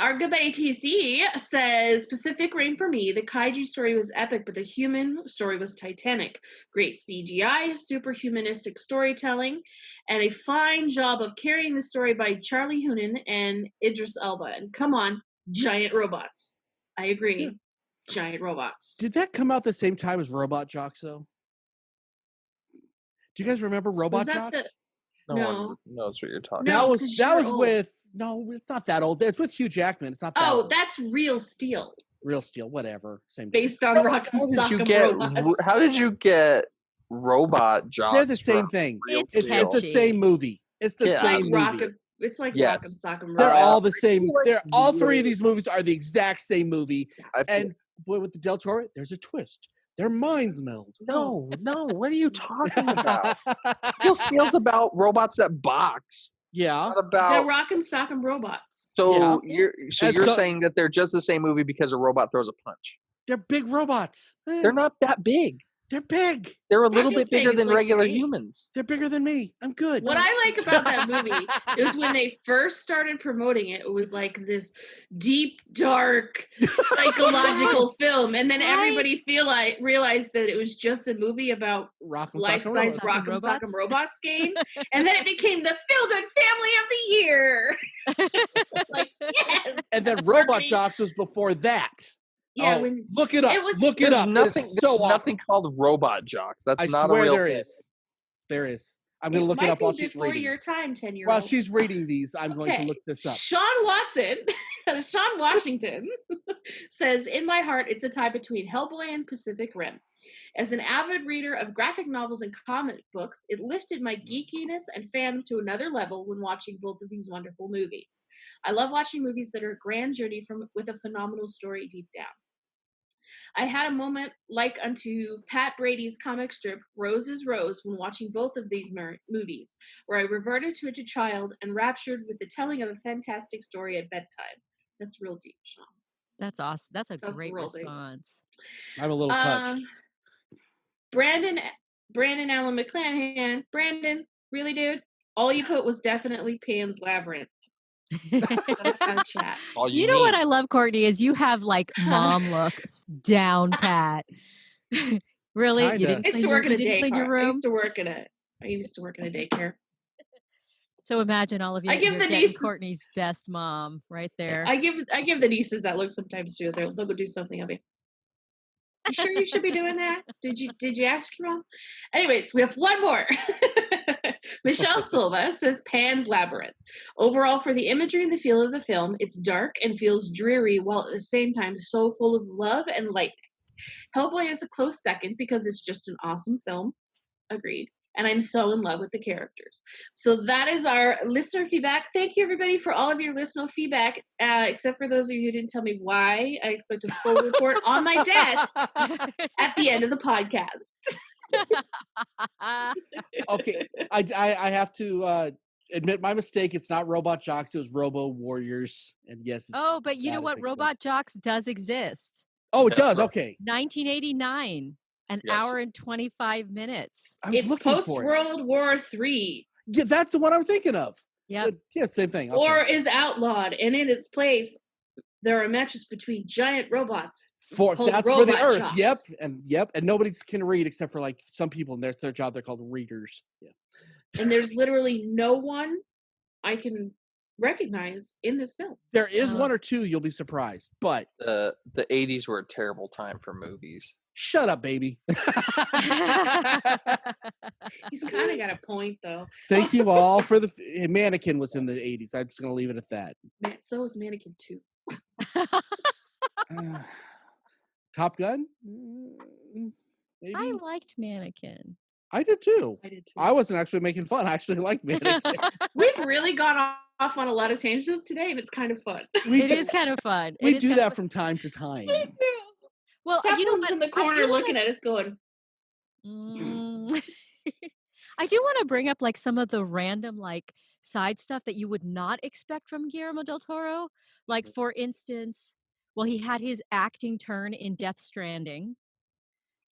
Our good buddy TC says Pacific Rim for me. The kaiju story was epic, but the human story was titanic. Great CGI, superhumanistic storytelling, and a fine job of carrying the story by Charlie Hunnam and Idris Elba. And come on, giant robots. I agree. Yeah. Giant robots. Did that come out the same time as Robot Jocks, though? Do you guys remember Robot that Jocks? No No. one knows what you're talking No, about. 'cause that you're was old. with it's not that old. It's with Hugh Jackman. It's not that Oh, old. that's Real Steel, Real Steel, whatever. Same. based on Rock'em How did you Sock'em Robots. get Robot Jocks? They're the same from thing. Real It's It's Steel? the catchy. same movie. It's the Yeah, same movie. It's like Yes. Rock'em Sock'em They're Robots. all the same. like They're all three really- of these movies are the exact same movie. I feel- And boy, with the Del Toro, there's a twist. Their minds meld. no, what are you talking about? Real Steel's about robots that box. Yeah. Not They're about. Rock'em Sock'em Robots. So Yeah. And you're so- saying that they're just the same movie because a robot throws a punch. They're big robots. They're not that big. They're big. They're a little just bit bigger saying, than it's like regular great. humans. They're bigger than me. I'm good. What I like about that movie is when they first started promoting it, it was like this deep, dark, psychological film, and then everybody realized that it was just a movie about Rock'em life-size Sock'em Rock'em Sock'em Robots game, and then it became the Feel-Good Family of the Year. Like, yes. And then Robot Jocks was before that. Yeah, Oh, look it up. Look it There's up. nothing. It is so There's nothing called Robot Jocks. That's I not swear a real there thing. is. There is. I'm going to look it up while she's before reading. your time, 10-year-old. While she's reading these, I'm going to look this up. Sean Washington says, in my heart, it's a tie between Hellboy and Pacific Rim. As an avid reader of graphic novels and comic books, it lifted my geekiness and fandom to another level when watching both of these wonderful movies. I love watching movies that are a grand journey with a phenomenal story deep down. I had a moment like unto Pat Brady's comic strip Rose is Rose when watching both of these movies, where I reverted to a child and raptured with the telling of a fantastic story at bedtime. That's real deep, Sean. That's awesome. That's a great response. I'm a little touched. Brandon Allen McClanahan. Brandon, really, dude? All you put was definitely Pan's Labyrinth. Chat. You know what I love, Courtney, is you have like mom look down pat. Really? Kinda. You didn't I used to work in a daycare. I used to work in a daycare. So imagine all of you. I give the nieces Courtney's best mom right there. I give the nieces that look sometimes too. They'll go do something. I'll be. You sure you should be doing that? Did you ask your mom? Anyways, we have one more. Michelle Silva says Pan's Labyrinth. Overall, for the imagery and the feel of the film, it's dark and feels dreary while at the same time so full of love and lightness. Hellboy is a close second because it's just an awesome film. Agreed. And I'm so in love with the characters. So that is our listener feedback. Thank you, everybody, for all of your listener feedback, except for those of you who didn't tell me why. I expect a full report on my desk at the end of the podcast. Okay, I have to admit my mistake. It's not Robot Jocks. It was Robo Warriors. And yes. Oh, but you know what? Robot Jocks does exist. Oh, it does. Okay. 1989. An hour and 25 minutes. It's post World War III. Yeah, that's the one I'm thinking of. Yeah. Yeah, same thing. Okay. Or is outlawed, and in its place, there are matches between giant robots. That's for the Earth. Jocks. Yep, and nobody can read except for like some people. And their job. They're called readers. Yeah. And there's literally no one I can recognize in this film. There is one or two. You'll be surprised, but the 80s were a terrible time for movies. Shut up, baby. He's kind of got a point, though. Thank you all for the Mannequin was in the 80s. I'm just going to leave it at that. So was Mannequin 2. Top Gun? Maybe? I liked Mannequin. I did too. I wasn't actually making fun. I actually liked Mannequin. We've really gone off on a lot of tangents today, and it's kind of fun. It is kind of fun. We do that from time to time. Well, you know what? In the corner looking at us going. I do want to bring up like some of the random like side stuff that you would not expect from Guillermo del Toro. Like for instance, well, he had his acting turn in Death Stranding.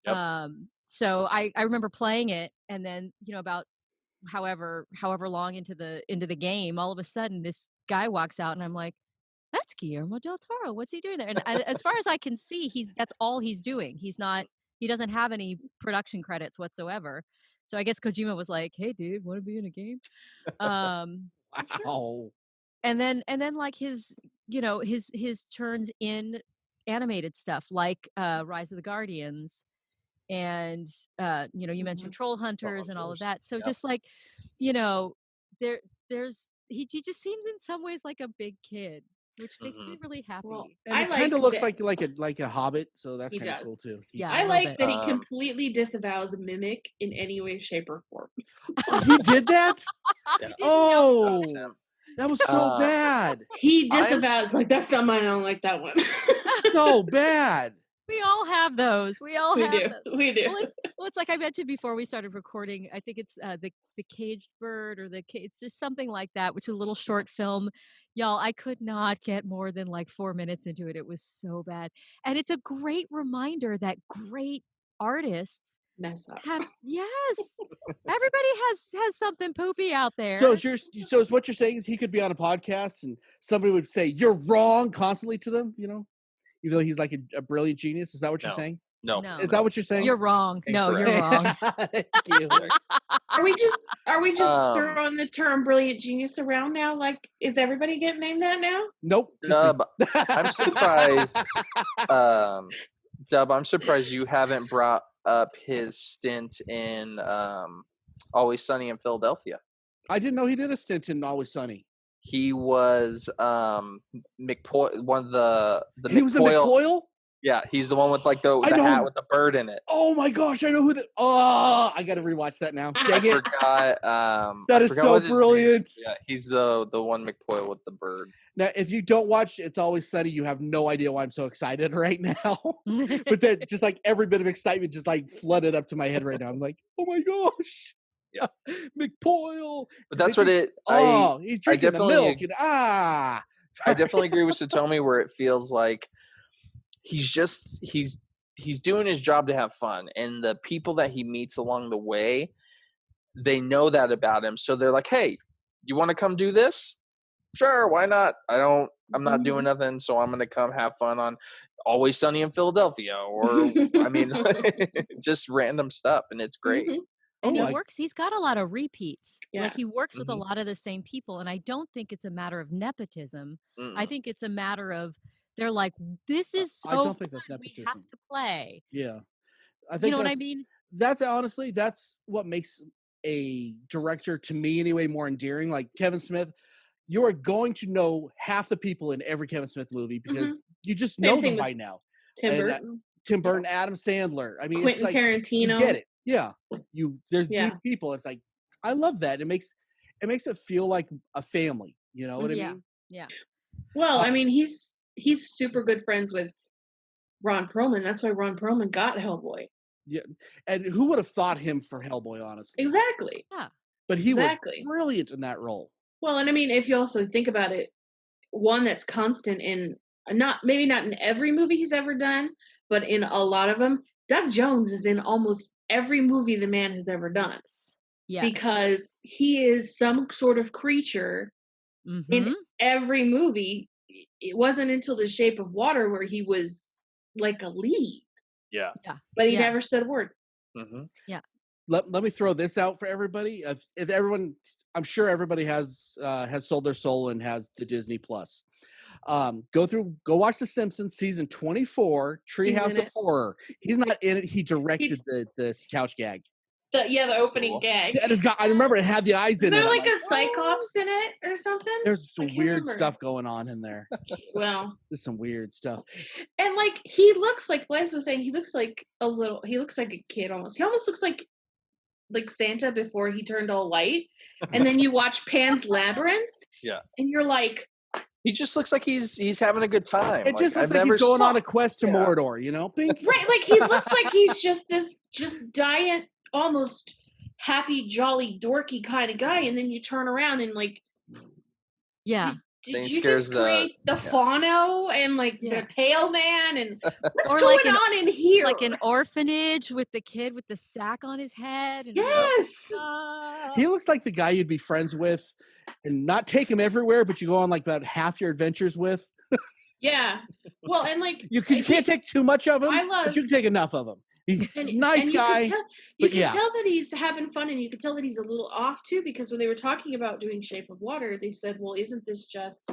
Yep. So I remember playing it, and then about however long into the game, all of a sudden this guy walks out, and I'm like, that's Guillermo del Toro. What's he doing there? And as far as I can see, that's all he's doing. He doesn't have any production credits whatsoever. So I guess Kojima was like, "Hey, dude, want to be in a game?" Wow. Sure. And then like his turns in animated stuff like Rise of the Guardians, and you mentioned Troll Hunters and all of that. So just like there's he just seems in some ways like a big kid, which makes me really happy. Well, and it kind of looks like a Hobbit, so that's kind of cool too. I like that he completely disavows Mimic in any way, shape, or form. He did that? Oh, that was so bad. He disavows like, that's not mine. I don't like that one. So bad. We all have those. We do. Those. Well, it's like I mentioned before we started recording. I think it's the Caged Bird or it's just something like that, which is a little short film. Y'all, I could not get more than like 4 minutes into it. It was so bad. And it's a great reminder that great artists mess up. Yes. Everybody has something poopy out there. So is what you're saying is he could be on a podcast and somebody would say you're wrong constantly to them, even though he's like a brilliant genius. Is that what you're saying? No. Is that what you're saying? You're wrong. No, you're Incorrect. wrong. Thank you. Are we just throwing the term brilliant genius around now? Like, is everybody getting named that now? Nope. Just me. Dub, I'm surprised. Dub, I'm surprised you haven't brought up his stint in Always Sunny in Philadelphia. I didn't know he did a stint in Always Sunny. He was McPoyle, one of the He was the McPoyle? Yeah, he's the one with like the I know. hat with the bird in it. Oh my gosh, I know who I gotta rewatch that now. Dang I it. forgot. That I is forgot so what his name brilliant. is. Yeah, he's the one McPoyle with the bird. Now, if you don't watch It's Always Sunny, you have no idea why I'm so excited right now. But then just like every bit of excitement just like flooded up to my head right now. I'm like, oh my gosh. Yeah. McPoyle. But that's what it. He's drinking the milk and I definitely agree with Satomi where it feels like he's doing his job to have fun, and the people that he meets along the way, they know that about him, so they're like, hey, you want to come do this? Sure, why not? I'm not doing nothing, so I'm gonna come have fun on Always Sunny in Philadelphia, or I mean just random stuff, and it's great. And he's got a lot of repeats. Yeah. Like he works with a lot of the same people, and I don't think it's a matter of nepotism. I think it's a matter of they're like, this is so I don't think fun. that's nepotism. We have to play. Yeah. I think what I mean? That's honestly, that's what makes a director, to me anyway, more endearing. Like Kevin Smith, you are going to know half the people in every Kevin Smith movie because you just know them by now. Tim Burton, Adam Sandler. I mean, Quentin it's like, Tarantino. You get it. Yeah. There's these people. It's like, I love that. It makes it feel like a family. You know what I mean? Yeah. Well, I mean, he's super good friends with Ron Perlman. That's why Ron Perlman got Hellboy. Yeah. And who would have thought him for Hellboy, honestly? Exactly. Yeah. But he was brilliant in that role. Well, and I mean, if you also think about it, one that's constant in maybe not in every movie he's ever done, but in a lot of them, Doug Jones is in almost every movie the man has ever done. Yes. Because he is some sort of creature in every movie. It wasn't until The Shape of Water where he was like a lead. Yeah. But he never said a word. Yeah. Let me throw this out for everybody. If everyone, I'm sure everybody has sold their soul and has the Disney Plus. Go watch The Simpsons season 24, Treehouse of Horror. He's not in it. He directed the couch gag. The opening gag. And I remember it had the eyes in it. Is there like a cyclops in it or something? There's some weird stuff going on in there. Well, there's some weird stuff. And like he looks like Blaise was saying, he looks like a kid almost. He almost looks like Santa before he turned all white. And then you watch Pan's Labyrinth. Yeah. And you're like, he just looks like he's having a good time. It just looks like he's going on a quest to Mordor, you know? Right, like he looks like he's just this diet, almost happy, jolly, dorky kind of guy, and then you turn around and like, did you just create the Fauno and like the Pale Man and what's going on in here? Like an orphanage with the kid with the sack on his head. And he looks like the guy you'd be friends with and not take him everywhere, but you go on like about half your adventures with. Yeah. Well, and like you can't take too much of him, but you can take enough of him. He's a nice guy. You can tell that he's having fun, and you can tell that he's a little off too, because when they were talking about doing Shape of Water, they said, well, isn't this just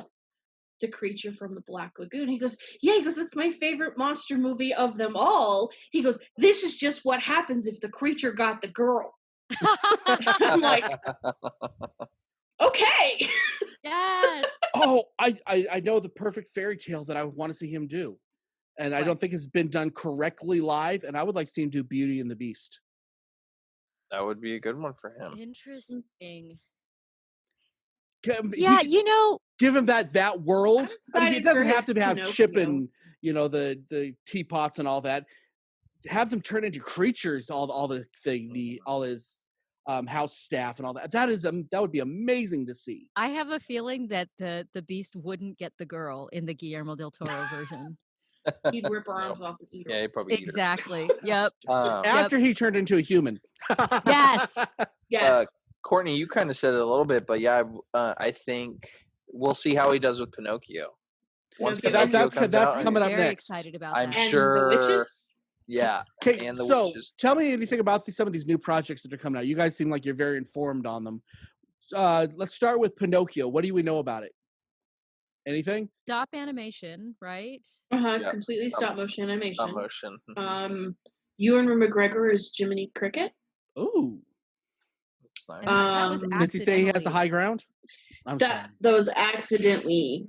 the creature from the Black Lagoon? He goes, that's my favorite monster movie of them all. He goes, this is just what happens if the creature got the girl. I'm like, okay. Yes. Oh, I know the perfect fairy tale that I want to see him do. And I don't think it's been done correctly live. And I would like to see him do Beauty and the Beast. That would be a good one for him. Interesting. Give him that world. I mean, he doesn't have to have Chip and the teapots and all that. Have them turn into creatures. All his house staff and all that. That would be amazing to see. I have a feeling that the Beast wouldn't get the girl in the Guillermo del Toro version. He'd rip her arms off and eat her. Yeah, he'd probably eat her. Exactly. Yep. After he turned into a human. Yes. Yes. Courtney, you kind of said it a little bit, but yeah, I think we'll see how he does with Pinocchio. Once Pinocchio. Pinocchio comes that's out, coming up Very next. excited about I'm that. And sure. the witches. Yeah. Okay, And the so witches. tell me anything about some of these new projects that are coming out. You guys seem like you're very informed on them. Let's start with Pinocchio. What do we know about it? Anything? Stop animation, right? It's Yep. completely stop motion animation. Stop motion. Ewan McGregor is Jiminy Cricket. Ooh. That's nice. And that was Does he say he has the accidentally- high ground? I'm sorry. That was accidentally.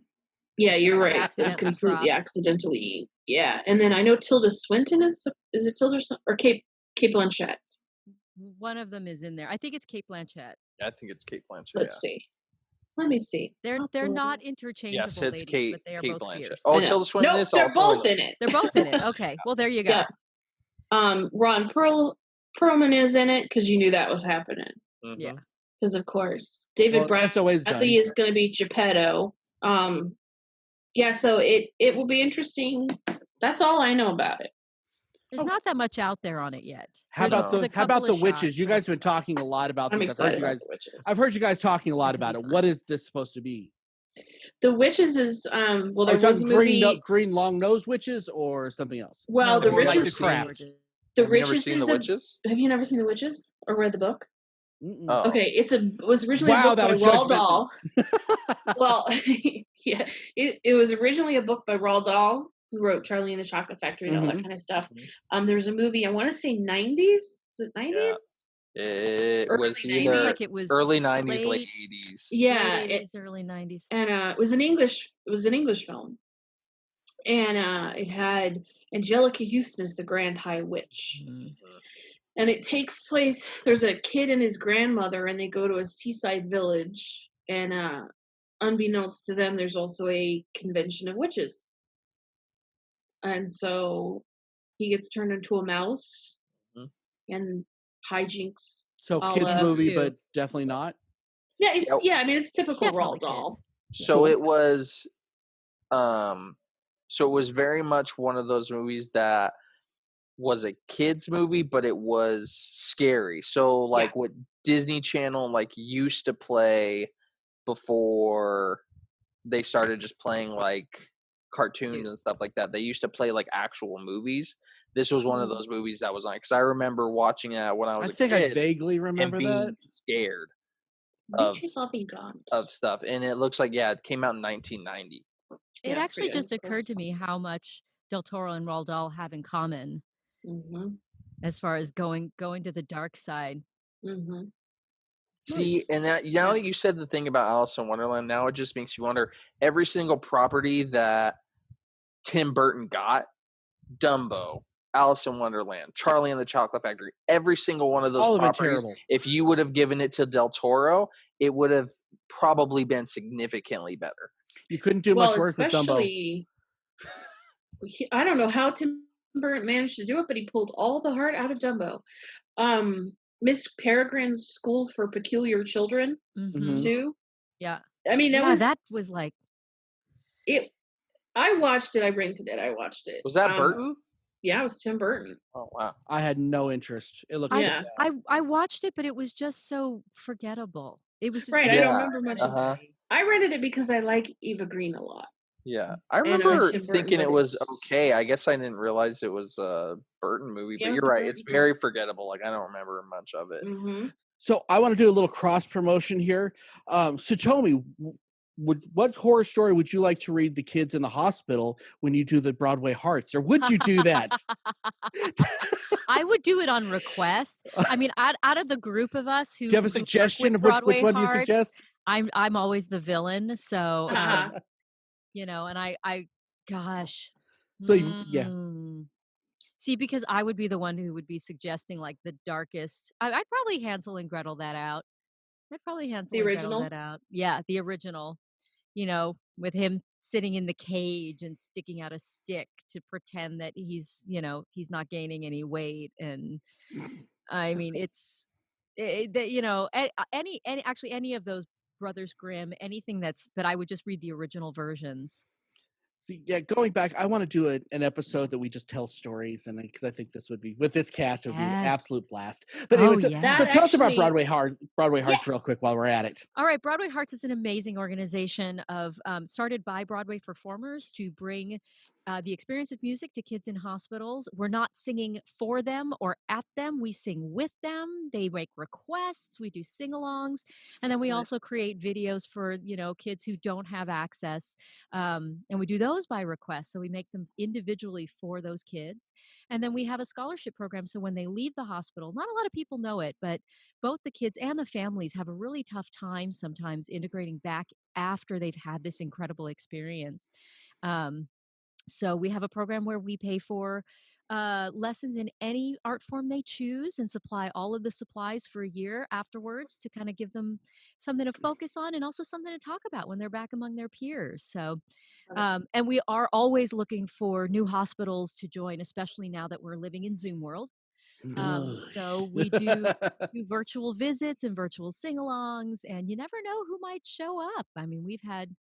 Yeah, you're That was right. It was accidentally completely dropped. accidentally. Yeah, and then I know Tilda Swinton is it Tilda or Kate Blanchett? One of them is in there. I think it's Kate Blanchett. Yeah, I think it's Kate Blanchett. Let's see. Let me see. They're not interchangeable. Yes, it's ladies, Kate. but they are Kate both Blanchett. fierce. Oh, I know. Tilda Swinton No, is they're also both in it. They're both in it. Okay, well there you go. Yeah. Ron Perlman is in it because you knew that was happening. Mhm. Yeah. Because of course, David SOA is done. Bradley is going to be Geppetto. Yeah, so it will be interesting. That's all I know about it. There's not that much out there on it yet. How There's- about there's the a couple of witches? shots, You but guys have been talking a lot about I'm this. excited about the witches. I've heard you guys talking a lot It's about gonna it. be What fun. is this supposed to be? The witches is well, Are there we was a talking movie. green long nose witches or something else? Well, No, the Have you ever witches. seen- The Have you never witches seen is The a- Witches? Have you never seen the witches or read the book? Mm-mm. Oh. Okay, it was originally Wow, a book that by was Roald judgmental. Dahl. Well, yeah, it was originally a book by Roald Dahl, who wrote Charlie and the Chocolate Factory and all that Mhm. kind of stuff. Mhm. There was a movie, I want to say 90s. Was it 90s? It Early was 90s. either Seems like it was early 90s, late- late 80s. Yeah, Late 80s, early 90s. and it was an English film, and it had Angelica Houston as the Grand High Witch. And it takes place, there's a kid and his grandmother, and they go to a seaside village, and unbeknownst to them, there's also a convention of witches. And so he gets turned into a mouse, Mhm. and hijinks. So I'll, kids movie, do. but definitely not. Yeah, I mean, it's typical Definitely Roald Dahl. kids. So it was very much one of those movies that was a kids movie, but it was scary. So like what Disney Channel like used to play before they started just playing like cartoons and stuff like that. They used to play like actual movies. This was one of those movies that was on, because I remember watching it when I was I a think kid I vaguely and remember being that. scared of Witches of England. stuff. And it looks like, it came out in 1990. It Yeah, actually pretty just close. occurred to me how much Del Toro and Roald Dahl have in common Mm-hmm. as far as going to the dark side. Mm-hmm. See, Nice. and that now that you said the thing about Alice in Wonderland, now it just makes you wonder, every single property that Tim Burton got, Dumbo, Alice in Wonderland, Charlie and the Chocolate Factory, every single one of those All of it properties, terrible. if you would have given it to Del Toro, it would have probably been significantly better. You couldn't do much worse with Dumbo. Especially, I don't know how Tim Burton managed to do it, but he pulled all the heart out of Dumbo. Miss Peregrine's School for Peculiar Children Mhm. too. Yeah. I mean, That was like it. I watched it. I rented it. I watched it. Was that Burton? Yeah, it was Tim Burton. Oh, wow. I had no interest. It looked Yeah. I watched it, but it was just so forgettable. It was just Right, it I don't didn't remember much work of for it. me. I rented it because I like Eva Green a lot. Yeah. I And I like remember Tim Burton, thinking it but was it's- okay. I guess I didn't realize it was a Burton movie, Yeah, but it was you're a right. Burton It's film. very forgettable. Like, I don't remember much of it. Mm-hmm. So I want to do a little cross promotion here. Satomi, what horror story would you like to read the kids in the hospital when you do the Broadway Hearts, or would you do that? I would do it on request. I mean, out of the group of us who Do you have a who work suggestion with of which Broadway one do you Hearts, suggest? I'm always the villain, so Uh-huh. and I gosh. So yeah, Mm. See, because I would be the one who would be suggesting like the darkest. I'd probably Hansel and Gretel that out. I'd probably Hansel The and original? Gretel that out. Yeah, the original. With him sitting in the cage and sticking out a stick to pretend that he's not gaining any weight. And I mean, it's any of those Brothers Grimm, anything but I would just read the original versions. See, yeah, going back, I want to do an episode that we just tell stories, and because I think this would be with this cast, it would be an Yes. absolute blast. But Oh, anyway, yeah. so That tell us about actually- Broadway Yeah. Hearts real quick while we're at it. All right, Broadway Hearts is an amazing organization of started by Broadway performers to bring the experience of music to kids in hospitals. We're not singing for them or at them; we sing with them. They make requests. We do sing-alongs, and then we Right. also create videos for kids who don't have access, and we do those by request. So we make them individually for those kids, and then we have a scholarship program. So when they leave the hospital, not a lot of people know it, but both the kids and the families have a really tough time sometimes integrating back after they've had this incredible experience. So we have a program where we pay for lessons in any art form they choose and supply all of the supplies for a year afterwards to kind of give them something to focus on and also something to talk about when they're back among their peers. So, and we are always looking for new hospitals to join, especially now that we're living in Zoom world. So we do virtual visits and virtual sing-alongs, and you never know who might show up. I mean, we've had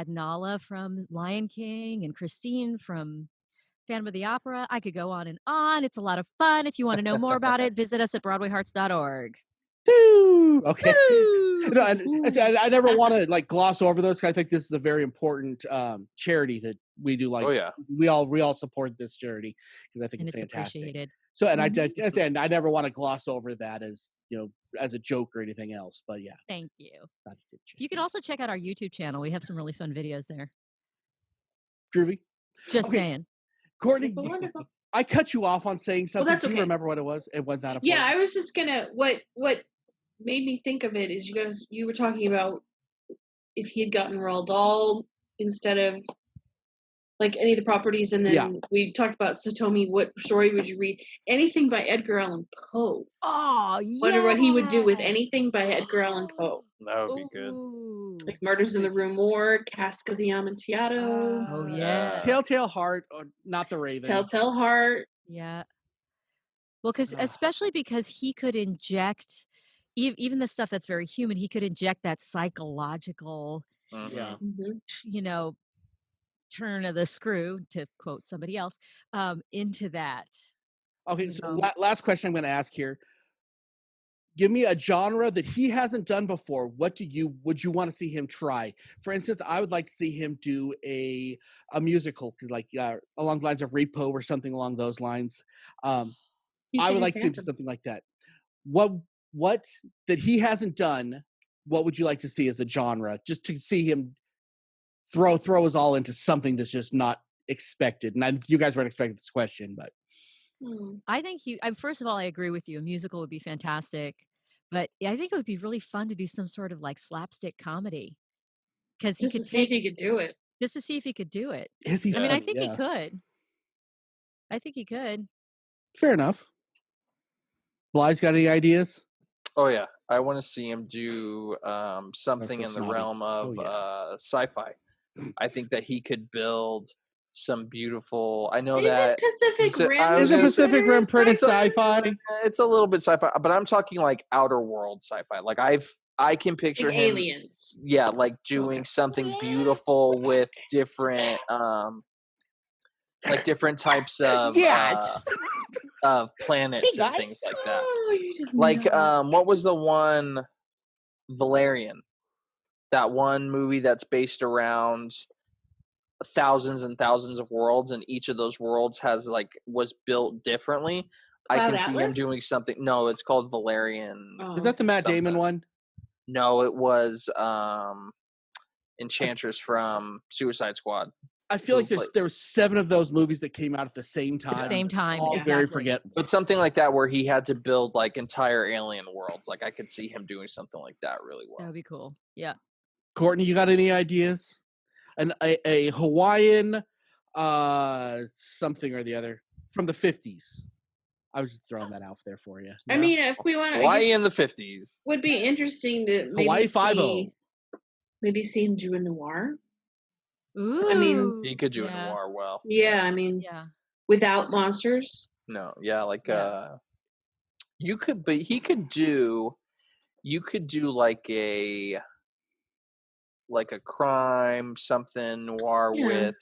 Nala from Lion King and Christine from Phantom of the Opera. I could go on and on. It's a lot of fun. If you want to know more about it, visit us at BroadwayHearts.org. Woo! Okay. Woo! No, and I never want to like gloss over those. 'Cause I think this is a very important charity that we do. Like, Oh yeah. we all support this charity because I think And it's it's fantastic. appreciated. So, and Mhm. I never want to gloss over that as as a joke or anything else. But yeah, Thank you. that's You can interesting. also check out our YouTube channel. We have some really fun videos there. Groovy. Just Okay. saying. Courtney, Wonderful, wonderful. I cut you off on saying something. that's Do you okay. remember what it was? It was not important. Yeah, I was just gonna. What made me think of it is you were talking about if he had gotten Roald Dahl instead of like any of the properties, and then Yeah. we talked about Satomi. What story would you read? Anything by Edgar Allan Poe. Oh, yeah. Wonder what he would do with anything by Edgar Allan Poe. That would be good. Like Murders in the Rue Morgue, Cask of the Amontillado, Oh, yeah. Telltale Heart, or not the Raven. Telltale Heart. Yeah. Well, because Ah. especially because he could inject even the stuff that's very human, he could inject that psychological, Mhm. Yeah. Mhm. turn of the screw, to quote somebody else, into that. Okay, You so know. last question I'm going to ask here. Give me a genre that he hasn't done before. Would you want to see him try? For instance, I would like to see him do a musical, like along the lines of Repo or something along those lines. He I should would do like to see him do Phantom. something like that. What that he hasn't done? What would you like to see as a genre? Just to see him throw us all into something that's just not expected. And you guys weren't expecting this question, but I think first of all, I agree with you. A musical would be fantastic, but I think it would be really fun to do some sort of like slapstick comedy because he Just to could see if take he could do it. just to see if he could do it. is he? I mean, I funny? think he Yeah. could. I think he could. Fair enough. Bly's got any ideas? Oh yeah, I want to see him do something so in the snobby. realm of Oh, sci-fi. I think that he could build some beautiful. I know Isn't that Pacific Rim? I was Isn't gonna Pacific Rim pretty sci-fi? it's a little bit sci-fi, but I'm talking like outer world sci-fi. Like I can picture Like him, aliens. yeah, like doing something beautiful with different like different types of planets and things like that. Oh, you did Like not. what was the one Valerian? That one movie that's based around thousands and thousands of worlds, and each of those worlds was built differently. I Cloud can see him Atlas? doing something. No, it's called Valerian. Oh. Is that the Matt Damon something. one? No, it was Enchantress from Suicide Squad. I feel like Like- there were 7 of those movies that came out at the same time. At the same time, all exactly. very forgettable. But something like that where he had to build like entire alien worlds. Like I could see him doing something like that really That well. would be cool. Yeah. Courtney, you got any ideas? A Hawaiian something or the other from the 50s. I was just throwing that out there for you. I No? mean, if we want to, Hawaii in the 50s. would be interesting to Hawaii maybe see him do a noir. Ooh. I mean, He could do yeah. a noir well. Yeah, I mean, Yeah. without monsters. No, yeah, like Yeah. you could, but you could do like like a crime, something noir Yeah. with.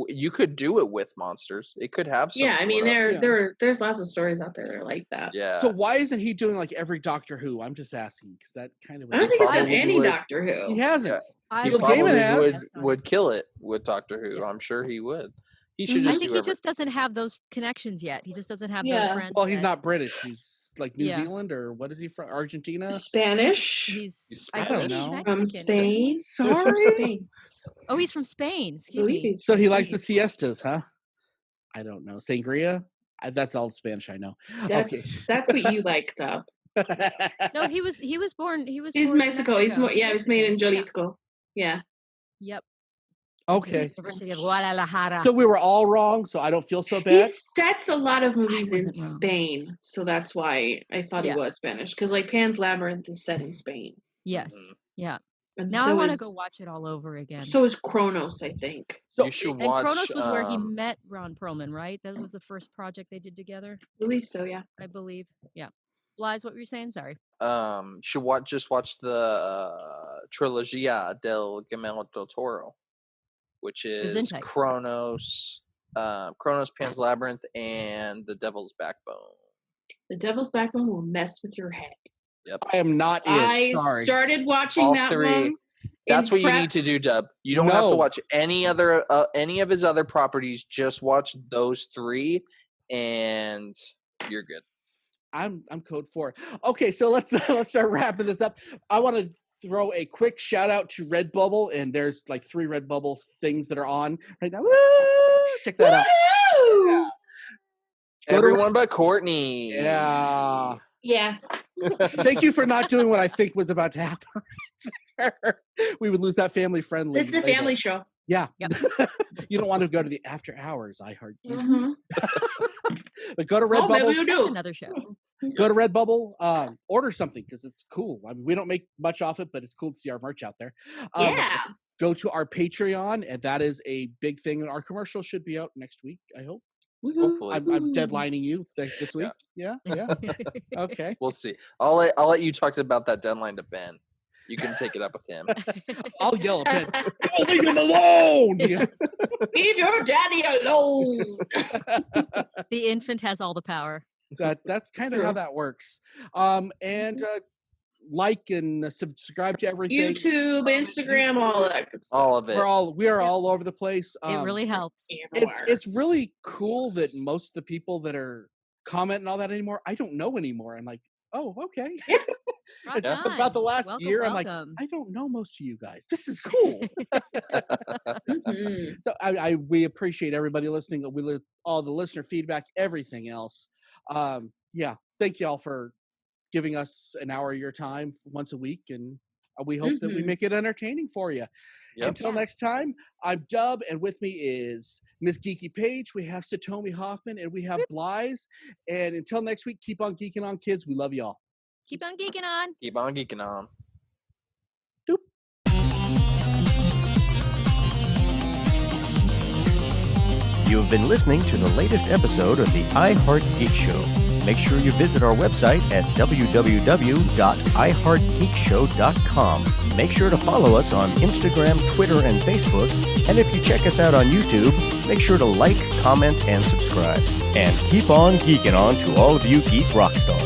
You could do it with monsters. It could have some. Yeah, I mean, sort of- there's lots of stories out there that are like that. Yeah. So why isn't he doing like every Doctor Who? I'm just asking because that kind of. I don't think he's done probably any would- Doctor Who. He hasn't. He Neil probably Gaiman has. would kill it with Doctor Who. I'm sure he would. He should Mhm. I just think do he every- just doesn't have those connections yet. He just doesn't have those Yeah. friends. Well, he's yet. not British. He's like New Yeah. Zealand or what is he from? Argentina. Spanish He's I I don't believe he's know. Mexican. from Spain. Sorry. Spain. Oh, he's from Spain. I Excuse believe me. he's So from he likes the Spain. siestas, huh? I don't know. Sangria. That's all Spanish I know. That's what you like, Dub. No, he was born. He was. He's born in Mexico. He's more, yeah, he was made in Mexican. Jalisco. Yeah. Yep. Okay. University of Guadalajara. So we were all wrong. So I don't feel so He bad. sets a lot of movies in wasn't wrong. Spain, so that's why I thought Yeah. he was Spanish. Because like Pan's Labyrinth is set in Spain. Yes. Yeah. And Now so I want to is- go watch it all over again. So is Kronos, I think. You should and watch. Kronos was where he um, met Ron Perlman, right? That was the first project they did together, I believe so, yeah. I believe. Yeah. Lies, what were you saying? Sorry. should watch the Trilogia del Guillermo del Toro, which is Gesundheit. Kronos, Pan's Labyrinth, and The Devil's Backbone. The Devil's Backbone will mess with your head. I am not in. I Sorry. started watching All that three. one. That's in what you prep. need to do, Dub. You don't have No. to watch any of his other properties. Just watch those three, and you're good. I'm code 4. Okay, so let's start wrapping this up. I want to throw a quick shout out to Redbubble, and there's like 3 Redbubble things that are on right now. Woo! Check that out. Woo! Go to- Everyone but Courtney. Yeah. Yeah. Thank you for not doing what I think was about to happen. We would lose that family friendly. It's the family show. Yeah. Yep. You don't want to go to the after hours. I heard. Mm-hmm. But go to Oh, maybe Redbubble. we That's do. another show. Go to Redbubble. Order something because it's cool. I mean, we don't make much off it, but it's cool to see our merch out there. Yeah. Go to our Patreon, and that is a big thing. And our commercial should be out next week. I hope. Hopefully, I'm deadlining you this week. Yeah. Okay. we'll see. I'll let you talk about that deadline to Ben. You can take it up with him. I'll yell at Ben. "Oh, leave him alone. Yeah. Leave your daddy alone. The infant has all the power. That's kind of how that works. And like and subscribe to everything. YouTube, Instagram, all that good stuff. All of it. We are all over the place. It really helps. It's really cool that most of the people that are commenting all that anymore, I don't know anymore. I'm like, oh, okay. Rock It's on. about the last Welcome, year, I'm like, welcome. I don't know most of you guys. This is cool. Mhm. So we appreciate everybody listening. All the listener feedback, everything else. Yeah, thank y'all for giving us an hour of your time once a week, and we hope that we make it entertaining for you. Yep. Until next time, I'm Dub, and with me is Miss Geeky Page. We have Satomi Hoffman, and we have Blythe. And until next week, keep on geeking on, kids. We love y'all. Keep on geeking on. Keep on geeking on. You have been listening to the latest episode of the iHeart Geek Show. Make sure you visit our website at www.iheartgeekshow.com. Make sure to follow us on Instagram, Twitter, and Facebook. And if you check us out on YouTube, make sure to like, comment, and subscribe. And keep on geeking on to all of you geek rock stars.